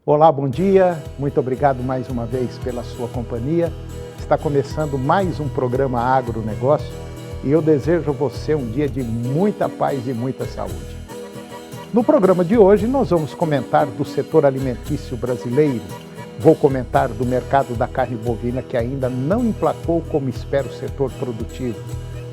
Olá, bom dia. Muito obrigado mais uma vez pela sua companhia. Está começando mais um programa Agronegócio e eu desejo a você um dia de muita paz e muita saúde. No programa de hoje nós vamos comentar do setor alimentício brasileiro. Vou comentar do mercado da carne bovina que ainda não emplacou como espera o setor produtivo.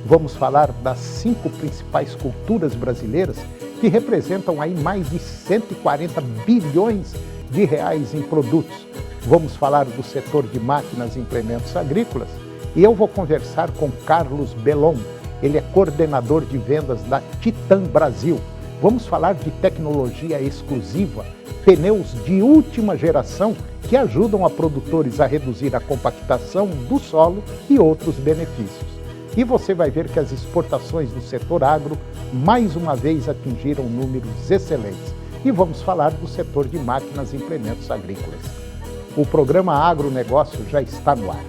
Vamos falar das 5 principais culturas brasileiras que representam aí mais de 140 bilhões de reais em produtos. Vamos falar do setor de máquinas e implementos agrícolas e eu vou conversar com Carlos Belon. Ele é coordenador de vendas da Titan Brasil. Vamos falar de tecnologia exclusiva, pneus de última geração que ajudam a produtores a reduzir a compactação do solo e outros benefícios. E você vai ver que as exportações do setor agro mais uma vez atingiram números excelentes. E vamos falar do setor de máquinas e implementos agrícolas. O programa Agronegócio já está no ar.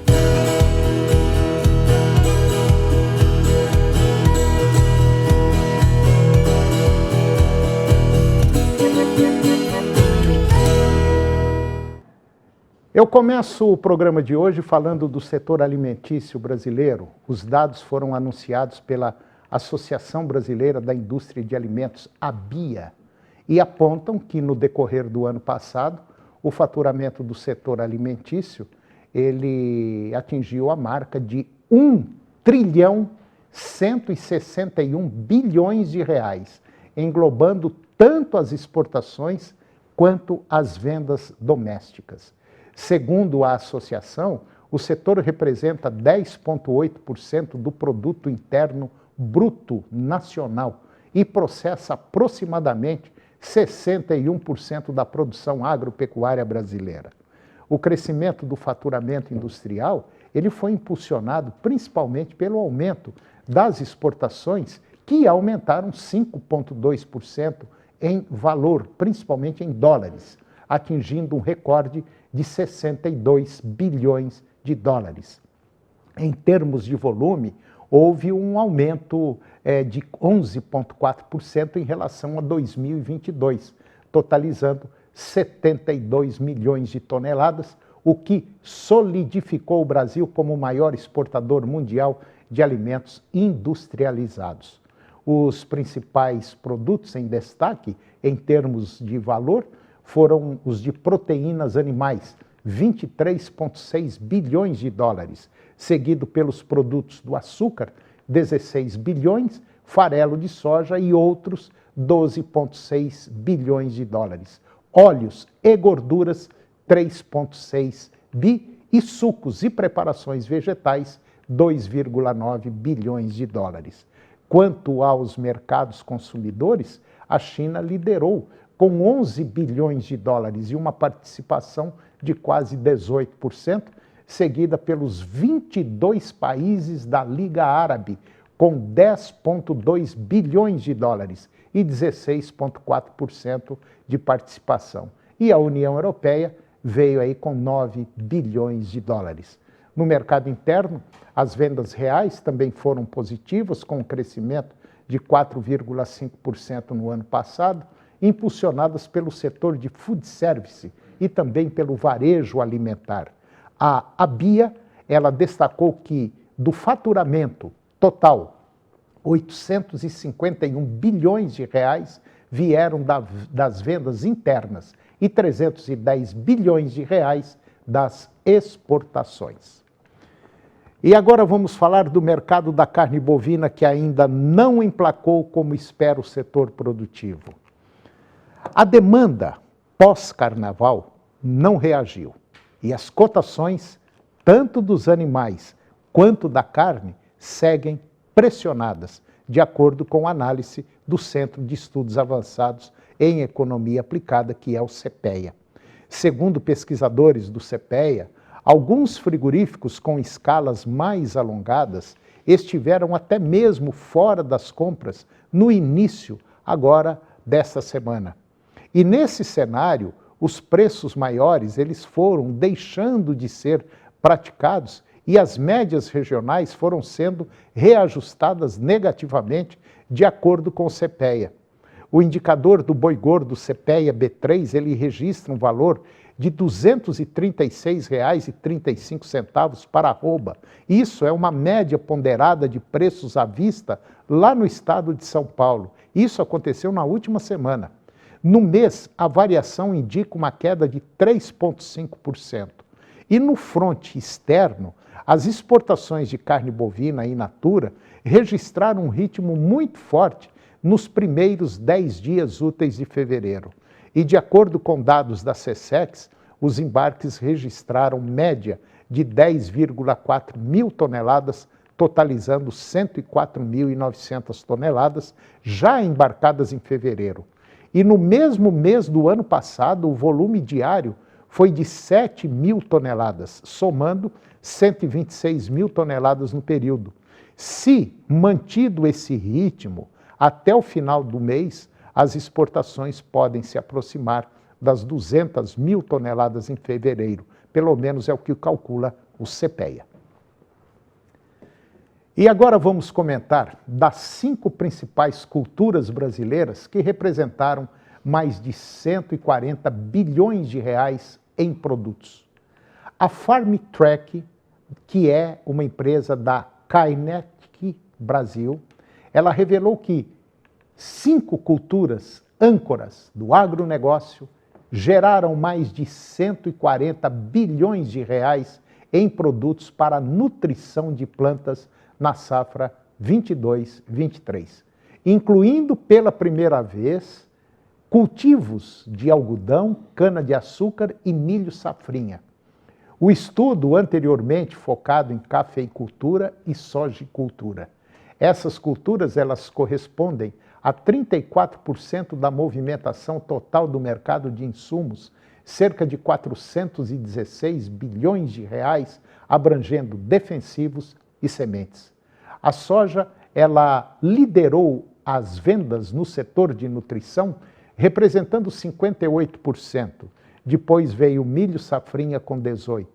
Eu começo o programa de hoje falando do setor alimentício brasileiro. Os dados foram anunciados pela Associação Brasileira da Indústria de Alimentos, ABIA, e apontam que no decorrer do ano passado, o faturamento do setor alimentício, ele atingiu a marca de 1.161 bilhões de reais, englobando tanto as exportações quanto as vendas domésticas. Segundo a associação, o setor representa 10,8% do produto interno bruto nacional e processa aproximadamente 61% da produção agropecuária brasileira. O crescimento do faturamento industrial, ele foi impulsionado principalmente pelo aumento das exportações, que aumentaram 5,2% em valor, principalmente em dólares, atingindo um recorde de 62 bilhões de dólares. Em termos de volume, houve um aumento de 11,4% em relação a 2022, totalizando 72 milhões de toneladas, o que solidificou o Brasil como o maior exportador mundial de alimentos industrializados. Os principais produtos em destaque, em termos de valor, foram os de proteínas animais, 23,6 bilhões de dólares, seguido pelos produtos do açúcar, 16 bilhões, farelo de soja e outros 12,6 bilhões de dólares. Óleos e gorduras, 3,6 bi e sucos e preparações vegetais, 2,9 bilhões de dólares. Quanto aos mercados consumidores, a China liderou com 11 bilhões de dólares e uma participação de quase 18%, seguida pelos 22 países da Liga Árabe, com 10,2 bilhões de dólares e 16,4% de participação. E a União Europeia veio aí com 9 bilhões de dólares. No mercado interno, as vendas reais também foram positivas, com um crescimento de 4,5% no ano passado, impulsionadas pelo setor de food service e também pelo varejo alimentar. A ABIA, ela destacou que do faturamento total, 851 bilhões de reais vieram das vendas internas e 310 bilhões de reais das exportações. E agora vamos falar do mercado da carne bovina que ainda não emplacou como espera o setor produtivo. A demanda pós-carnaval não reagiu e as cotações, tanto dos animais quanto da carne, seguem pressionadas, de acordo com a análise do Centro de Estudos Avançados em Economia Aplicada, que é o CEPEA. Segundo pesquisadores do CEPEA, alguns frigoríficos com escalas mais alongadas estiveram até mesmo fora das compras no início, agora, desta semana. E nesse cenário, os preços maiores eles foram deixando de ser praticados e as médias regionais foram sendo reajustadas negativamente de acordo com o CEPEA. O indicador do boi gordo CPEA B3, ele registra um valor de R$ 236,35 para arroba. Isso é uma média ponderada de preços à vista lá no estado de São Paulo. Isso aconteceu na última semana. No mês, a variação indica uma queda de 3,5%. E no fronte externo, as exportações de carne bovina in natura registraram um ritmo muito forte nos primeiros 10 dias úteis de fevereiro. E de acordo com dados da SECEX, os embarques registraram média de 10,4 mil toneladas, totalizando 104.900 toneladas já embarcadas em fevereiro. E no mesmo mês do ano passado, o volume diário foi de 7 mil toneladas, somando 126 mil toneladas no período. Se mantido esse ritmo, até o final do mês, as exportações podem se aproximar das 200 mil toneladas em fevereiro. Pelo menos é o que calcula o CPEA. E agora vamos comentar das 5 principais culturas brasileiras que representaram mais de 140 bilhões de reais em produtos. A FarmTrack, que é uma empresa da Kynetic Brasil, ela revelou que 5 culturas âncoras do agronegócio geraram mais de 140 bilhões de reais em produtos para a nutrição de plantas na safra 22-23, incluindo pela primeira vez cultivos de algodão, cana-de-açúcar e milho safrinha. O estudo anteriormente focado em cafeicultura e sojicultura. Essas culturas elas correspondem a 34% da movimentação total do mercado de insumos, cerca de 416 bilhões de reais, abrangendo defensivos e sementes. A soja, ela liderou as vendas no setor de nutrição, representando 58%. Depois veio milho safrinha com 18%.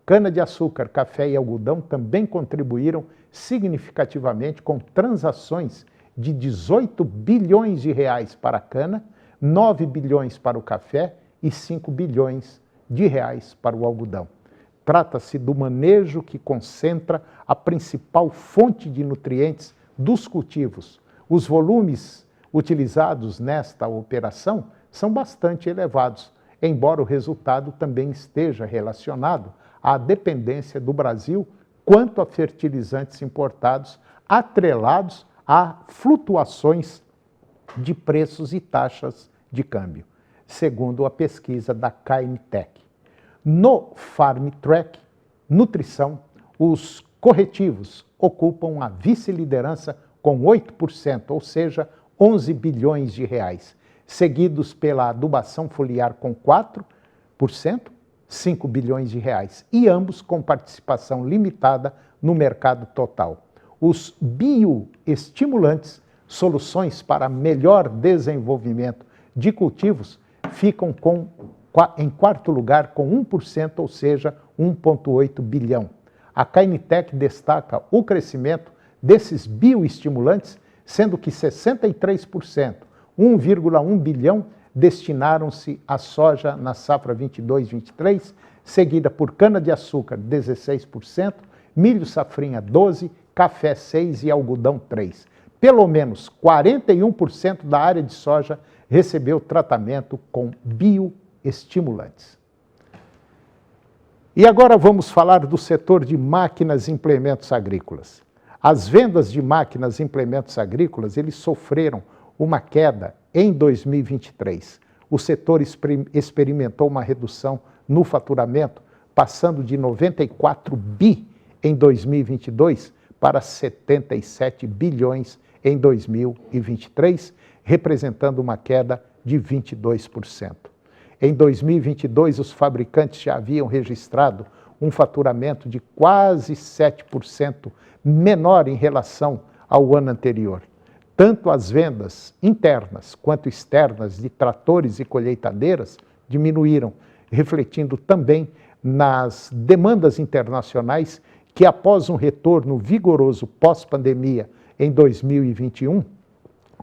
Cana-de-açúcar, café e algodão também contribuíram significativamente com transações de 18 bilhões de reais para a cana, 9 bilhões para o café e 5 bilhões de reais para o algodão. Trata-se do manejo que concentra a principal fonte de nutrientes dos cultivos. Os volumes utilizados nesta operação são bastante elevados, embora o resultado também esteja relacionado à dependência do Brasil quanto a fertilizantes importados, atrelados a flutuações de preços e taxas de câmbio, segundo a pesquisa da Kynetic. No FarmTrack Nutrição, os corretivos ocupam a vice-liderança com 8%, ou seja, 11 bilhões de reais, seguidos pela adubação foliar com 4%, 5 bilhões de reais, e ambos com participação limitada no mercado total. Os bioestimulantes, soluções para melhor desenvolvimento de cultivos, ficam em quarto lugar com 1%, ou seja, 1,8 bilhão. A Kynetic destaca o crescimento desses bioestimulantes, sendo que 63%, 1,1 bilhão, destinaram-se à soja na safra 22-23, seguida por cana-de-açúcar, 16%, milho safrinha, 12%, café, 6% e algodão, 3%. Pelo menos 41% da área de soja recebeu tratamento com bioestimulantes. E agora vamos falar do setor de máquinas e implementos agrícolas. As vendas de máquinas e implementos agrícolas, eles sofreram uma queda em 2023. O setor experimentou uma redução no faturamento, passando de 94 bi em 2022 para 77 bilhões em 2023, representando uma queda de 22%. Em 2022, os fabricantes já haviam registrado um faturamento de quase 7% menor em relação ao ano anterior. Tanto as vendas internas quanto externas de tratores e colheitadeiras diminuíram, refletindo também nas demandas internacionais que, após um retorno vigoroso pós-pandemia em 2021,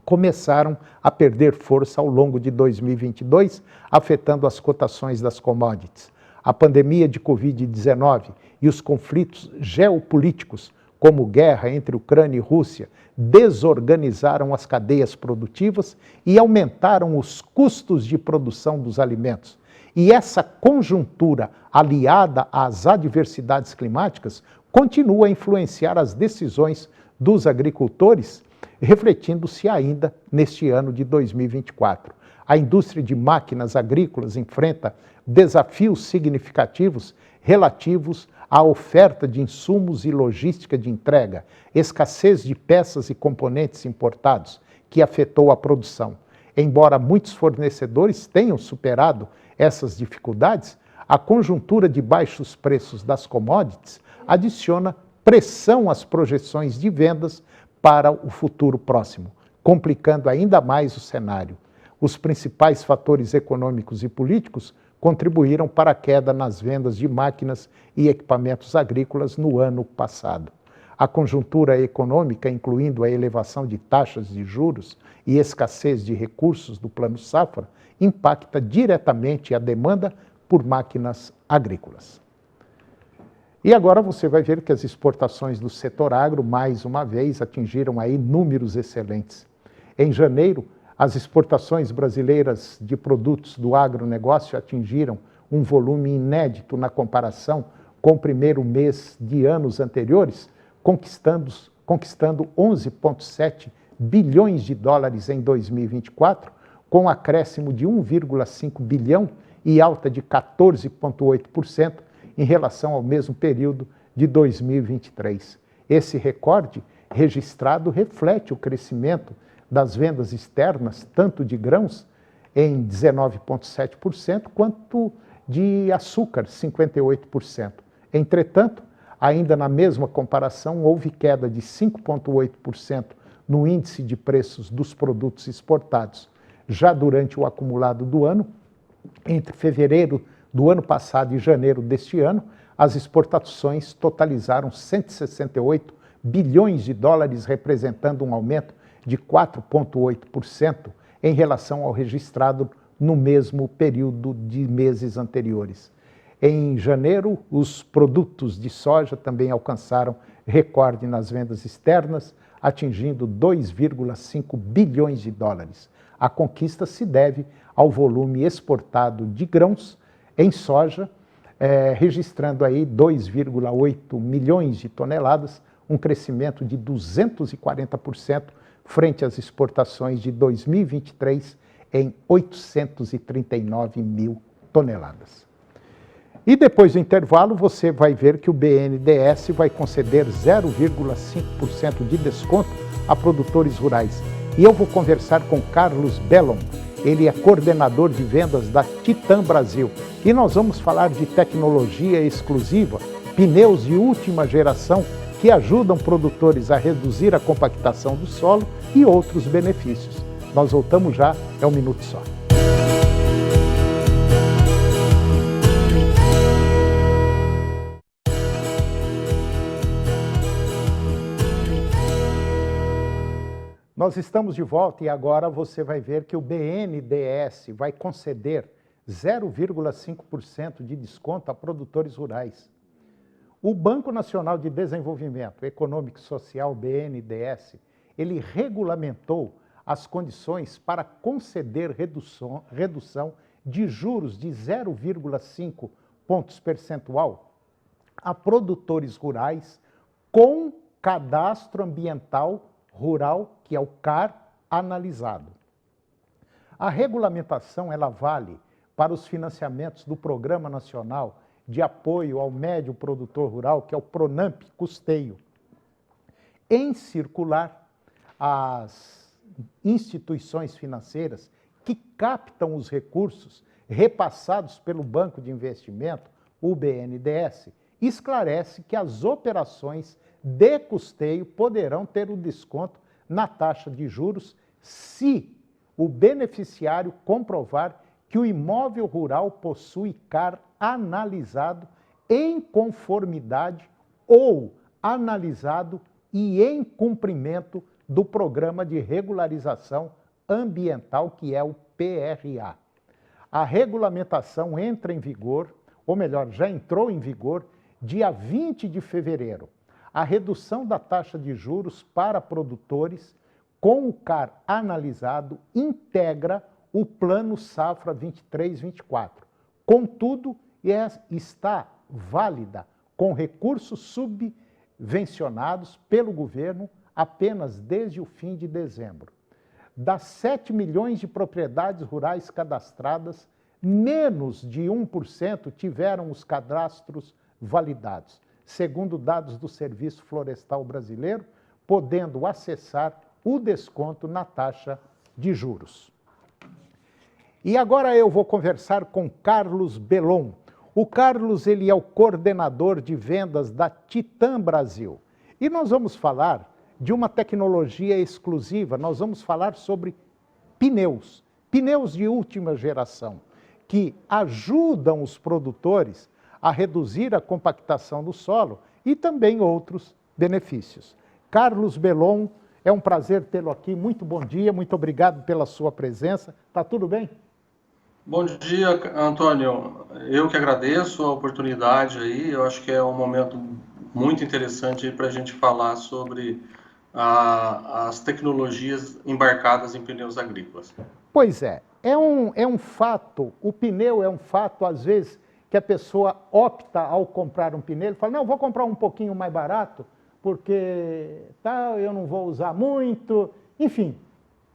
começaram a perder força ao longo de 2022, afetando as cotações das commodities. A pandemia de Covid-19 e os conflitos geopolíticos, como guerra entre Ucrânia e Rússia, desorganizaram as cadeias produtivas e aumentaram os custos de produção dos alimentos. E essa conjuntura, aliada às adversidades climáticas, continua a influenciar as decisões dos agricultores, refletindo-se ainda neste ano de 2024. A indústria de máquinas agrícolas enfrenta desafios significativos relativos à oferta de insumos e logística de entrega, escassez de peças e componentes importados, que afetou a produção. Embora muitos fornecedores tenham superado essas dificuldades, a conjuntura de baixos preços das commodities adiciona pressão às projeções de vendas para o futuro próximo, complicando ainda mais o cenário. Os principais fatores econômicos e políticos contribuíram para a queda nas vendas de máquinas e equipamentos agrícolas no ano passado. A conjuntura econômica, incluindo a elevação de taxas de juros e escassez de recursos do Plano Safra, impacta diretamente a demanda por máquinas agrícolas. E agora você vai ver que as exportações do setor agro, mais uma vez, atingiram aí números excelentes. Em janeiro, as exportações brasileiras de produtos do agronegócio atingiram um volume inédito na comparação com o primeiro mês de anos anteriores, conquistando 11,7 bilhões de dólares em 2024, com acréscimo de 1,5 bilhão e alta de 14,8% em relação ao mesmo período de 2023. Esse recorde registrado reflete o crescimento das vendas externas, tanto de grãos, em 19,7%, quanto de açúcar, 58%. Entretanto, ainda na mesma comparação, houve queda de 5,8% no índice de preços dos produtos exportados. Já durante o acumulado do ano, entre fevereiro do ano passado e janeiro deste ano, as exportações totalizaram 168 bilhões de dólares, representando um aumento de 4,8% em relação ao registrado no mesmo período de meses anteriores. Em janeiro, os produtos de soja também alcançaram recorde nas vendas externas, atingindo 2,5 bilhões de dólares. A conquista se deve ao volume exportado de grãos em soja, registrando aí 2,8 milhões de toneladas, um crescimento de 240% frente às exportações de 2023 em 839 mil toneladas. E depois do intervalo, você vai ver que o BNDES vai conceder 0,5% de desconto a produtores rurais. E eu vou conversar com Carlos Bellon, ele é coordenador de vendas da Titan Brasil. E nós vamos falar de tecnologia exclusiva, pneus de última geração que ajudam produtores a reduzir a compactação do solo e outros benefícios. Nós voltamos já, é um minuto só. Nós estamos de volta e agora você vai ver que o BNDES vai conceder 0,5% de desconto a produtores rurais. O Banco Nacional de Desenvolvimento Econômico e Social, BNDES, ele regulamentou as condições para conceder redução de juros de 0,5 pontos percentual a produtores rurais com cadastro ambiental rural, que é o CAR, analisado. A regulamentação ela vale para os financiamentos do Programa Nacional de Apoio ao Médio Produtor Rural, que é o PRONAMP Custeio. Em circular, as instituições financeiras que captam os recursos repassados pelo Banco de Investimento, o BNDES, esclarece que as operações de custeio poderão ter o desconto na taxa de juros se o beneficiário comprovar que o imóvel rural possui CAR analisado em conformidade ou analisado e em cumprimento do Programa de Regularização Ambiental, que é o PRA. A regulamentação entra em vigor, ou melhor, já entrou em vigor, dia 20 de fevereiro. A redução da taxa de juros para produtores com o CAR analisado integra o Plano Safra 23-24. Contudo, está válida com recursos subvencionados pelo governo apenas desde o fim de dezembro. Das 7 milhões de propriedades rurais cadastradas, menos de 1% tiveram os cadastros validados, segundo dados do Serviço Florestal Brasileiro, podendo acessar o desconto na taxa de juros. E agora eu vou conversar com Carlos Belon. O Carlos, ele é o coordenador de vendas da Titan Brasil. E nós vamos falar de uma tecnologia exclusiva, nós vamos falar sobre pneus de última geração, que ajudam os produtores a reduzir a compactação do solo e também outros benefícios. Carlos Belon, é um prazer tê-lo aqui, muito bom dia, muito obrigado pela sua presença. Tá tudo bem? Bom dia, Antônio. Eu que agradeço a oportunidade aí, eu acho que é um momento muito interessante para a gente falar sobre as tecnologias embarcadas em pneus agrícolas. Pois é um fato, o pneu é um fato, às vezes, que a pessoa opta ao comprar um pneu, ele fala, não, vou comprar um pouquinho mais barato, porque eu não vou usar muito, enfim,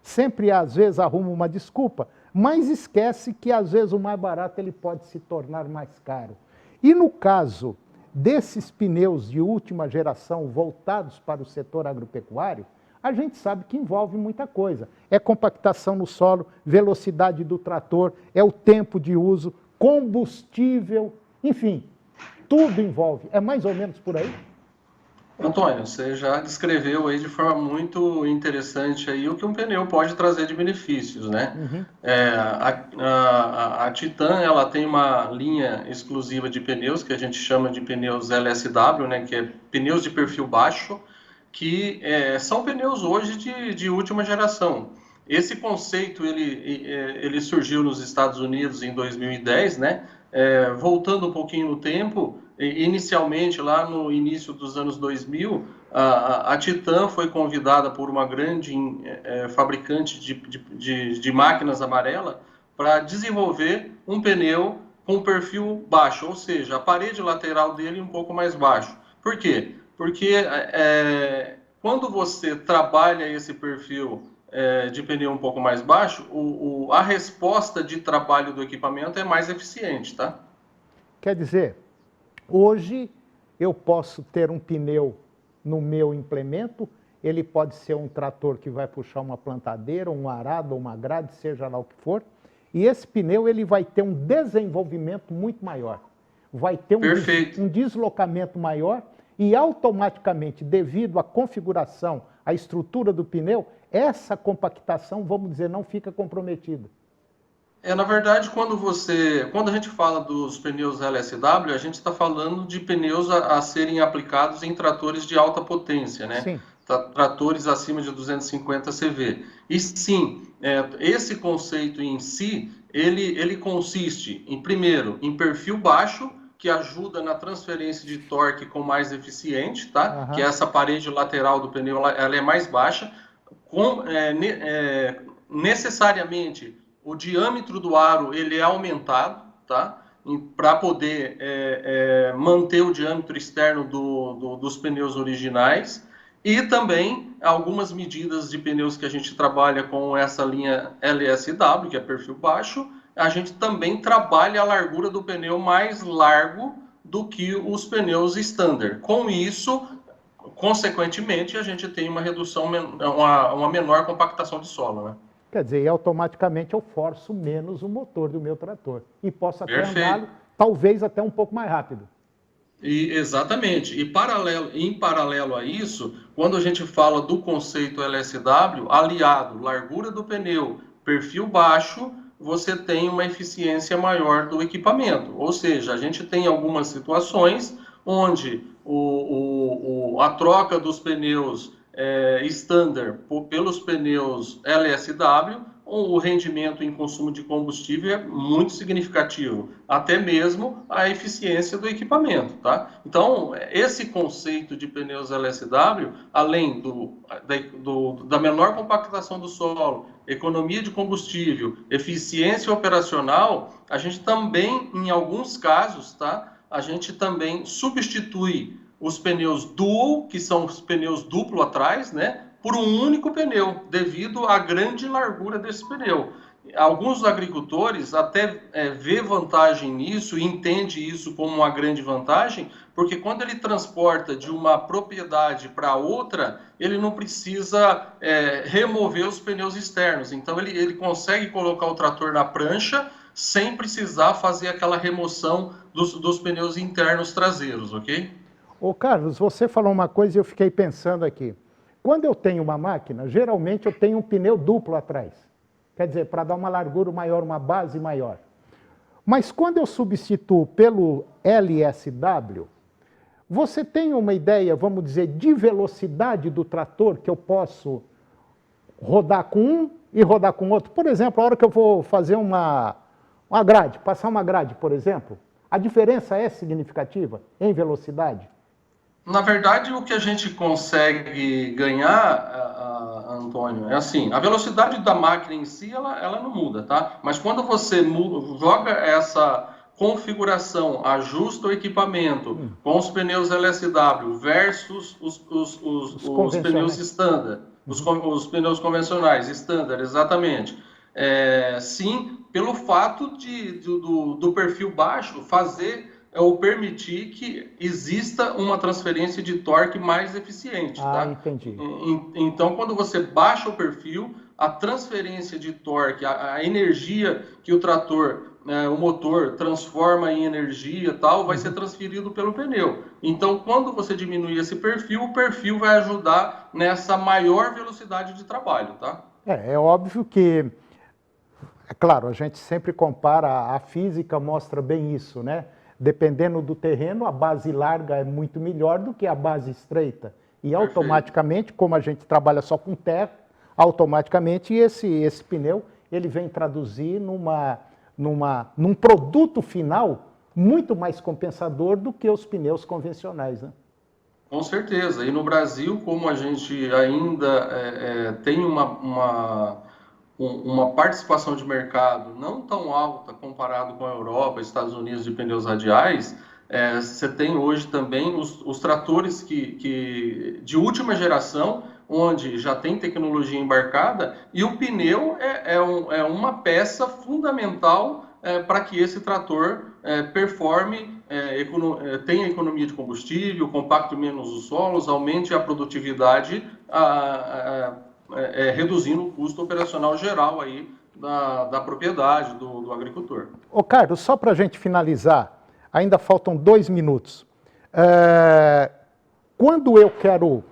sempre às vezes arruma uma desculpa, mas esquece que às vezes o mais barato ele pode se tornar mais caro. E no caso desses pneus de última geração voltados para o setor agropecuário, a gente sabe que envolve muita coisa. É compactação no solo, velocidade do trator, é o tempo de uso, combustível, enfim, tudo envolve. É mais ou menos por aí? Antônio, você já descreveu aí de forma muito interessante aí o que um pneu pode trazer de benefícios, né? Uhum. A Titan, ela tem uma linha exclusiva de pneus que a gente chama de pneus LSW, né? Que é pneus de perfil baixo, que são pneus hoje de última geração. Esse conceito ele surgiu nos Estados Unidos em 2010, né? Voltando um pouquinho no tempo, inicialmente lá no início dos anos 2000, a Titan foi convidada por uma grande fabricante de máquinas amarela para desenvolver um pneu com perfil baixo, ou seja, a parede lateral dele um pouco mais baixo. Por quê? Porque quando você trabalha esse perfil de pneu um pouco mais baixo, a resposta de trabalho do equipamento é mais eficiente, tá? Quer dizer, hoje eu posso ter um pneu no meu implemento, ele pode ser um trator que vai puxar uma plantadeira, um arado ou uma grade, seja lá o que for, e esse pneu ele vai ter um desenvolvimento muito maior, vai ter um deslocamento maior e automaticamente, devido à configuração, à estrutura do pneu, essa compactação, vamos dizer, não fica comprometida. Na verdade, quando a gente fala dos pneus LSW, a gente está falando de pneus a serem aplicados em tratores de alta potência, né? Sim. Tratores acima de 250 CV. E sim, esse conceito em si, ele consiste, primeiro, em perfil baixo, que ajuda na transferência de torque com mais eficiente, tá? Uhum. Que essa parede lateral do pneu ela é mais baixa. Necessariamente, o diâmetro do aro ele é aumentado, tá? Para poder manter o diâmetro externo dos pneus originais. E também algumas medidas de pneus que a gente trabalha com essa linha LSW, que é perfil baixo, a gente também trabalha a largura do pneu mais largo do que os pneus standard. Com isso, consequentemente, a gente tem uma redução, uma menor compactação de solo, né? Quer dizer, automaticamente eu forço menos o motor do meu trator e posso até andá-lo, talvez até um pouco mais rápido. Exatamente. Em paralelo a isso, quando a gente fala do conceito LSW, aliado largura do pneu, perfil baixo, você tem uma eficiência maior do equipamento. Ou seja, a gente tem algumas situações onde a troca dos pneus standard pelos pneus LSW, o rendimento em consumo de combustível é muito significativo, até mesmo a eficiência do equipamento, tá? Então, esse conceito de pneus LSW, além da menor compactação do solo, economia de combustível, eficiência operacional, a gente também, em alguns casos, tá? A gente também substitui os pneus dual, que são os pneus duplo atrás, né? Por um único pneu, devido à grande largura desse pneu. Alguns agricultores até vê vantagem nisso e entende isso como uma grande vantagem, porque quando ele transporta de uma propriedade para outra, ele não precisa remover os pneus externos. Então ele consegue colocar o trator na prancha sem precisar fazer aquela remoção dos pneus internos traseiros, ok? Ô Carlos, você falou uma coisa e eu fiquei pensando aqui. Quando eu tenho uma máquina, geralmente eu tenho um pneu duplo atrás. Quer dizer, para dar uma largura maior, uma base maior. Mas quando eu substituo pelo LSW, você tem uma ideia, vamos dizer, de velocidade do trator que eu posso rodar com um e rodar com outro? Por exemplo, a hora que eu vou fazer uma grade, passar uma grade, por exemplo, a diferença é significativa em velocidade? Na verdade, o que a gente consegue ganhar, Antônio, é assim, a velocidade da máquina em si, ela não muda, tá? Mas quando você joga essa configuração, ajusta o equipamento com os pneus LSW versus os pneus standard, os pneus convencionais, standard, exatamente. Sim, pelo fato do perfil baixo fazer ou permitir que exista uma transferência de torque mais eficiente, tá? Entendi. Então, quando você baixa o perfil, a transferência de torque, a energia que o trator, o motor transforma em energia tal, vai ser transferido pelo pneu. Então, quando você diminui esse perfil, o perfil vai ajudar nessa maior velocidade de trabalho, tá? É óbvio que, é claro, a gente sempre compara, a física mostra bem isso, né? Dependendo do terreno, a base larga é muito melhor do que a base estreita. E automaticamente, como a gente trabalha só com terra, automaticamente esse pneu ele vem traduzir num produto final muito mais compensador do que os pneus convencionais, né? Com certeza. E no Brasil, como a gente ainda tem uma participação de mercado não tão alta comparado com a Europa, Estados Unidos de pneus radiais, você tem hoje também os tratores de última geração, onde já tem tecnologia embarcada, e o pneu é uma peça fundamental para que esse trator performe, tenha economia de combustível, compacte menos os solos, aumente a produtividade, reduzindo o custo operacional geral aí da propriedade, do agricultor. Ô Carlos, só para a gente finalizar, ainda faltam 2 minutos. Quando eu quero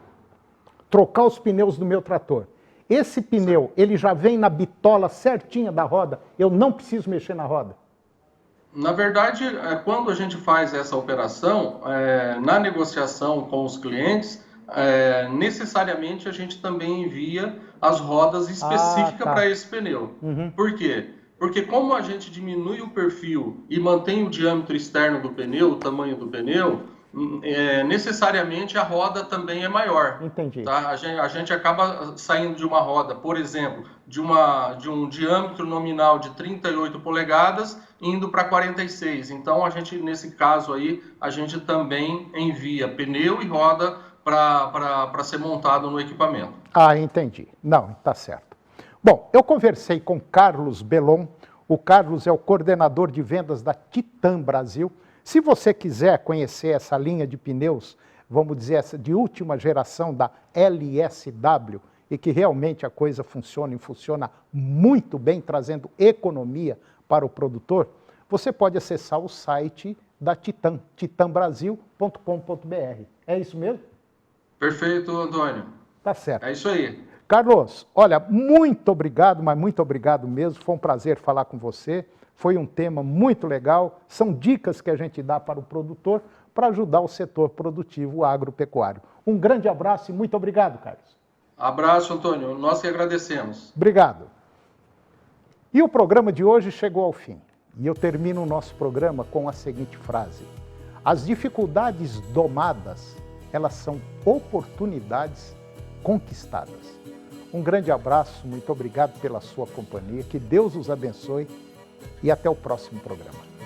trocar os pneus do meu trator, esse pneu, ele já vem na bitola certinha da roda, eu não preciso mexer na roda? Na verdade, quando a gente faz essa operação, na negociação com os clientes, necessariamente a gente também envia as rodas específicas para esse pneu. Por quê? Porque como a gente diminui o perfil e mantém o diâmetro externo do pneu, o tamanho do pneu, necessariamente a roda também é maior. Entendi. Tá? A gente acaba saindo de uma roda, por exemplo, de um diâmetro nominal de 38 polegadas, indo para 46. Então, nesse caso aí, a gente também envia pneu e roda para ser montado no equipamento. Entendi. Não, tá certo. Bom, eu conversei com Carlos Belon. O Carlos é o coordenador de vendas da Titan Brasil. Se você quiser conhecer essa linha de pneus, vamos dizer, essa de última geração da LSW, e que realmente a coisa funciona e funciona muito bem, trazendo economia para o produtor, você pode acessar o site da Titan, titanbrasil.com.br. É isso mesmo? Perfeito, Antônio. Tá certo. É isso aí. Carlos, olha, muito obrigado, mas muito obrigado mesmo. Foi um prazer falar com você. Foi um tema muito legal. São dicas que a gente dá para o produtor para ajudar o setor produtivo agropecuário. Um grande abraço e muito obrigado, Carlos. Abraço, Antônio. Nós que agradecemos. Obrigado. E o programa de hoje chegou ao fim. E eu termino o nosso programa com a seguinte frase: as dificuldades domadas, elas são oportunidades conquistadas. Um grande abraço, muito obrigado pela sua companhia, que Deus os abençoe e até o próximo programa.